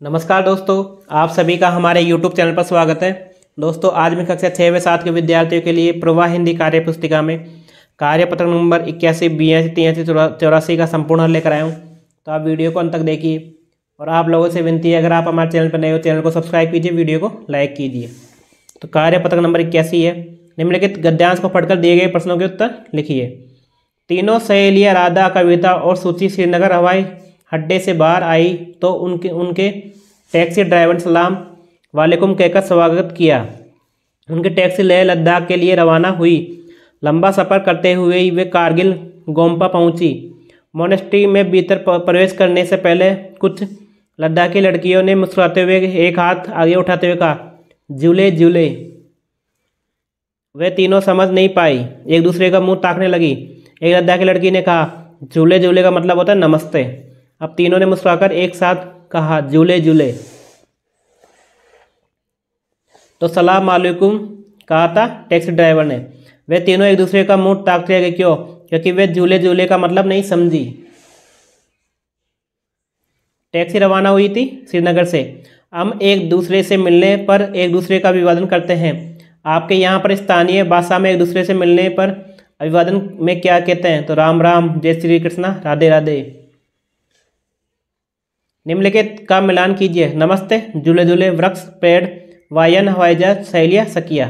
नमस्कार दोस्तों, आप सभी का हमारे YouTube चैनल पर स्वागत है। दोस्तों, आज मैं कक्षा 6 व 7 के विद्यार्थियों के लिए प्रवाह हिंदी कार्य पुस्तिका में कार्यपत्र नंबर 81, 82, 83, 84 का संपूर्ण हल लेकर आया हूँ। तो आप वीडियो को अंत तक देखिए और आप लोगों से विनती है, अगर आप हमारे चैनल पर नए हो चैनल को सब्सक्राइब कीजिए, वीडियो को लाइक कीजिए। तो कार्यपत्र नंबर 81 है। निम्नलिखित गद्यांश को पढ़कर दिए गए प्रश्नों के उत्तर लिखिए। तीनों सहेलियाँ राधा, कविता और सूची श्रीनगर हवाई अड्डे से बाहर आई तो उनके टैक्सी ड्राइवर ने सलाम वालेकुम कहकर स्वागत किया। उनकी टैक्सी लेह लद्दाख के लिए रवाना हुई। लंबा सफ़र करते हुए ही वे कारगिल गोम्पा पहुंची। मोनेस्ट्री में भीतर प्रवेश करने से पहले कुछ लद्दाखी लड़कियों ने मुस्कुराते हुए एक हाथ आगे उठाते हुए कहा, झूले झूले। वे तीनों समझ नहीं पाई, एक दूसरे का मुंह ताकने लगी। एक लद्दाखी लड़की ने कहा, झूले झूले का मतलब होता है नमस्ते। अब तीनों ने मुस्कुराकर एक साथ कहा, झूले झूले। तो सलाम वालेकुम कहा था टैक्सी ड्राइवर ने। वे तीनों एक दूसरे का मुंह ताकते गए। क्यों? क्योंकि वे झूले झूले का मतलब नहीं समझी। टैक्सी रवाना हुई थी श्रीनगर से। हम एक दूसरे से मिलने पर एक दूसरे का अभिवादन करते हैं। आपके यहाँ पर स्थानीय भाषा में एक दूसरे से मिलने पर अभिवादन में क्या कहते हैं? तो राम राम, जय श्री कृष्णा, राधे राधे। निम्नलिखित का मिलान कीजिए। नमस्ते, झूले झूले, वृक्ष, पेड़, वायन, हवाई जहाज, सहेलियाँ, सखियाँ।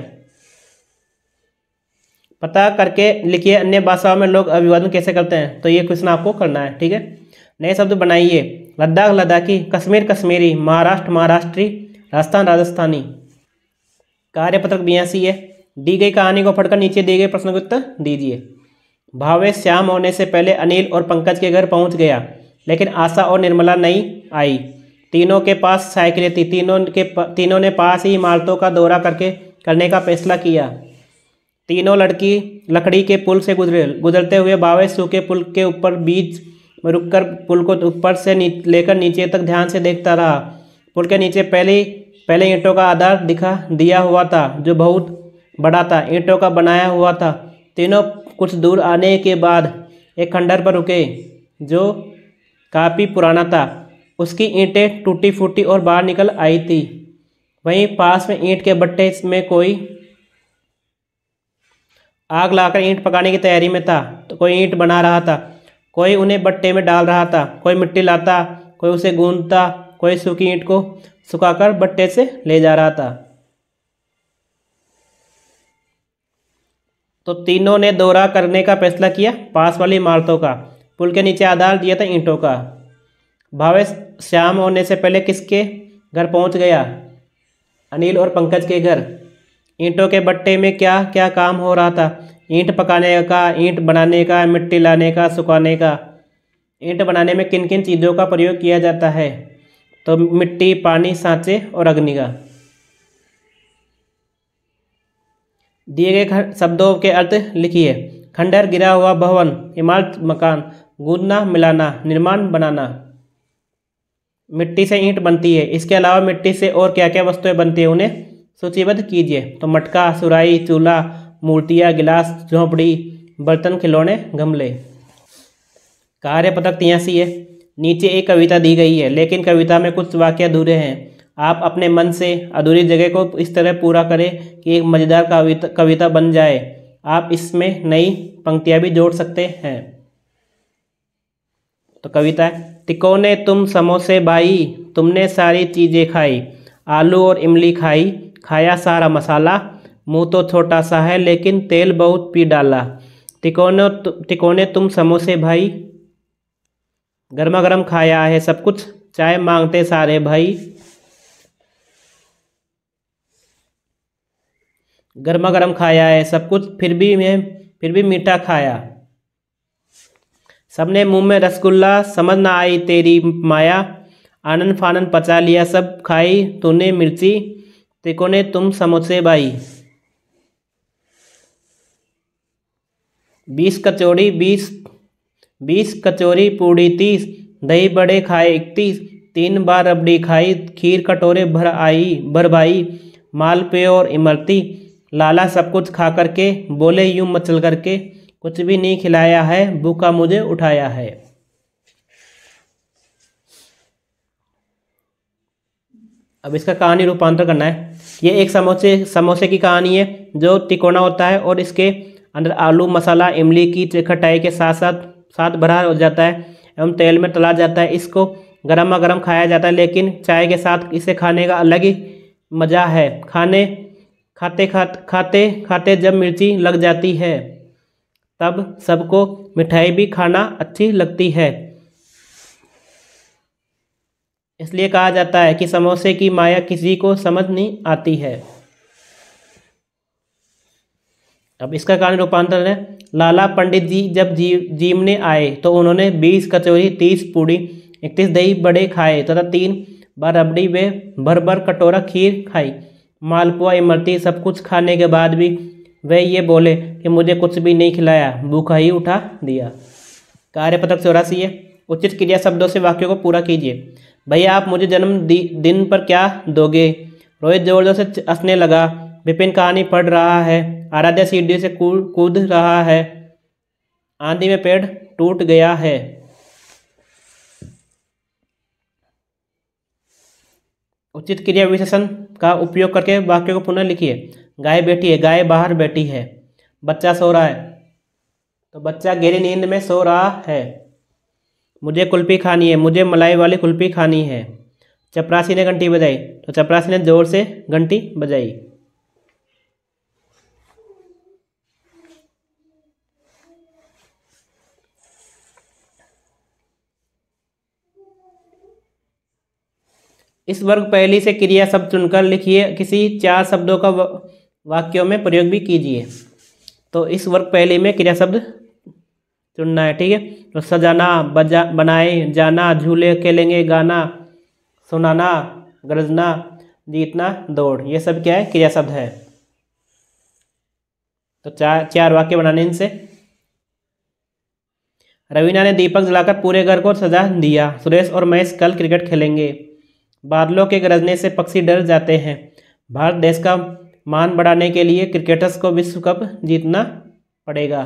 पता करके लिखिए अन्य भाषाओं में लोग अभिवादन कैसे करते हैं। तो ये क्वेश्चन आपको करना है, ठीक है। नए शब्द बनाइए। लद्दाख लद्दाखी, कश्मीर कश्मीरी, महाराष्ट्र महाराष्ट्री, राजस्थान राजस्थानी। कार्यपत्र 82 है। दी गई कहानी को पढ़कर नीचे दिए गए प्रश्नों के उत्तर दीजिए। भावेश शाम होने से पहले अनिल और पंकज के घर पहुंच गया, लेकिन आशा और निर्मला नहीं आई। तीनों के पास साइकिलें थी। तीनों ने पास ही इमारतों का दौरा करने का फैसला किया। तीनों लकड़ी के पुल से गुजरते हुए भावेश सूखे पुल के ऊपर बीच में रुककर पुल को ऊपर से लेकर नीचे तक ध्यान से देखता रहा। पुल के नीचे पहले ईंटों का आधार दिया हुआ था, जो बहुत बड़ा था, ईंटों का बनाया हुआ था। तीनों कुछ दूर आने के बाद एक खंडर पर रुके, जो काफ़ी पुराना था। उसकी ईंटें टूटी फूटी और बाहर निकल आई थी। वहीं पास में ईंट के भट्टे में कोई आग लाकर ईंट पकाने की तैयारी में था। तो कोई ईंट बना रहा था, कोई उन्हें भट्टे में डाल रहा था, कोई मिट्टी लाता, कोई उसे गूंथता, कोई सूखी ईंट को सुखाकर भट्टे से ले जा रहा था। तो तीनों ने दौरा करने का फैसला किया पास वाली इमारतों का। पुल के नीचे आधार दिया था ईंटों का। भावेश शाम होने से पहले किसके घर पहुंच गया? अनिल और पंकज के घर। ईंटों के भट्टे में क्या क्या काम हो रहा था? ईंट पकाने का, ईंट बनाने का, मिट्टी लाने का, सुखाने का। ईंट बनाने में किन किन चीज़ों का प्रयोग किया जाता है? तो मिट्टी, पानी, सांचे और अग्नि का। दिए गए शब्दों के अर्थ लिखिए। खंडहर, गिरा हुआ भवन, इमारत, मकान, गूंथना, मिलाना, निर्माण, बनाना। मिट्टी से ईंट बनती है। इसके अलावा मिट्टी से और क्या क्या वस्तुएं बनती है, उन्हें सूचीबद्ध कीजिए। तो मटका, सुराही, चूल्हा, मूर्तियाँ, गिलास, झोंपड़ी, बर्तन, खिलौने, गमले। कार्यपत्र 83 है। नीचे एक कविता दी गई है, लेकिन कविता में कुछ वाक्य अधूरे हैं। आप अपने मन से अधूरी जगह को इस तरह पूरा करें कि एक मजेदार कविता बन जाए। आप इसमें नई पंक्तियाँ भी जोड़ सकते हैं। तो कविता है, तिकोने तुम समोसे भाई, तुमने सारी चीज़ें खाई, आलू और इमली खाई, खाया सारा मसाला, मुंह तो छोटा सा है लेकिन तेल बहुत पी डाला। तिकोने तुम समोसे भाई, गर्मा गर्म खाया है सब कुछ, चाय मांगते सारे भाई। गर्मा गर्म खाया है सब कुछ, फिर भी मीठा खाया। सबने मुंह में रसगुल्ला, समझ ना आई तेरी माया, आनन फानन पचा लिया सब, खाई तूने मिर्ची, तिकोने तुम समोसे भाई। 20 कचौरी पूड़ी 30, दही बड़े खाए 31, 3 बार रबड़ी खाई, खीर कटोरे भर भाई, मालपुए और इमरती, लाला सब कुछ खा करके, बोले यूं मचल करके, कुछ भी नहीं खिलाया है, भूखा मुझे उठाया है। अब इसका कहानी रूपांतर करना है। ये एक समोसे की कहानी है जो तिकोना होता है और इसके अंदर आलू मसाला इमली की खटाई के साथ भरा हो जाता है एवं तेल में तला जाता है। इसको गरमा गरम खाया जाता है, लेकिन चाय के साथ इसे खाने का अलग ही मज़ा है। खाते खाते जब मिर्ची लग जाती है तब सबको मिठाई भी खाना अच्छी लगती है। इसलिए कहा जाता है कि समोसे की माया किसी को समझ नहीं आती है। अब इसका कारण रूपांतरण है। लाला पंडित जी जब जीमने आए तो उन्होंने 20 कचौरी 30 पूड़ी 31 दही बड़े खाए तथा 3 बार रबड़ी व भर कटोरा खीर खाई। मालपुआ इमरती सब कुछ खाने के बाद भी वे ये बोले कि मुझे कुछ भी नहीं खिलाया, भूखा ही उठा दिया। कार्यपत्रक 84 है। उचित क्रिया शब्दों से वाक्यों को पूरा कीजिए। भैया आप मुझे दिन पर क्या दोगे? रोहित जोर जोर से हंसने लगा। विपिन कहानी पढ़ रहा है। आराध्या सीढ़ी से कूद रहा है। आंधी में पेड़ टूट गया है। उचित क्रिया विशेषण का उपयोग करके वाक्यों को पुनः लिखिए। गाय बैठी है, गाय बाहर बैठी है। बच्चा सो रहा है तो बच्चा गहरी नींद में सो रहा है। मुझे कुल्फी खानी है, मुझे मलाई वाली कुल्फी खानी है। चपरासी ने घंटी बजाई तो चपरासी ने जोर से घंटी बजाई। इस वर्ग पहली से क्रिया शब्द चुनकर लिखिए। किसी 4 शब्दों का वाक्यों में प्रयोग भी कीजिए। तो इस वर्ग पहली में क्रिया शब्द चुनना है, ठीक है। तो सजाना, बनाए, जाना, झूले खेलेंगे, गाना, सुनाना, गरजना, जीतना, दौड़, ये सब क्या है? क्रिया शब्द है। तो चार वाक्य बनाने इनसे। रवीना ने दीपक जलाकर पूरे घर को सजा दिया। सुरेश और महेश कल क्रिकेट खेलेंगे। बादलों के गरजने से पक्षी डर जाते हैं। भारत देश का मान बढ़ाने के लिए क्रिकेटर्स को विश्व कप जीतना पड़ेगा।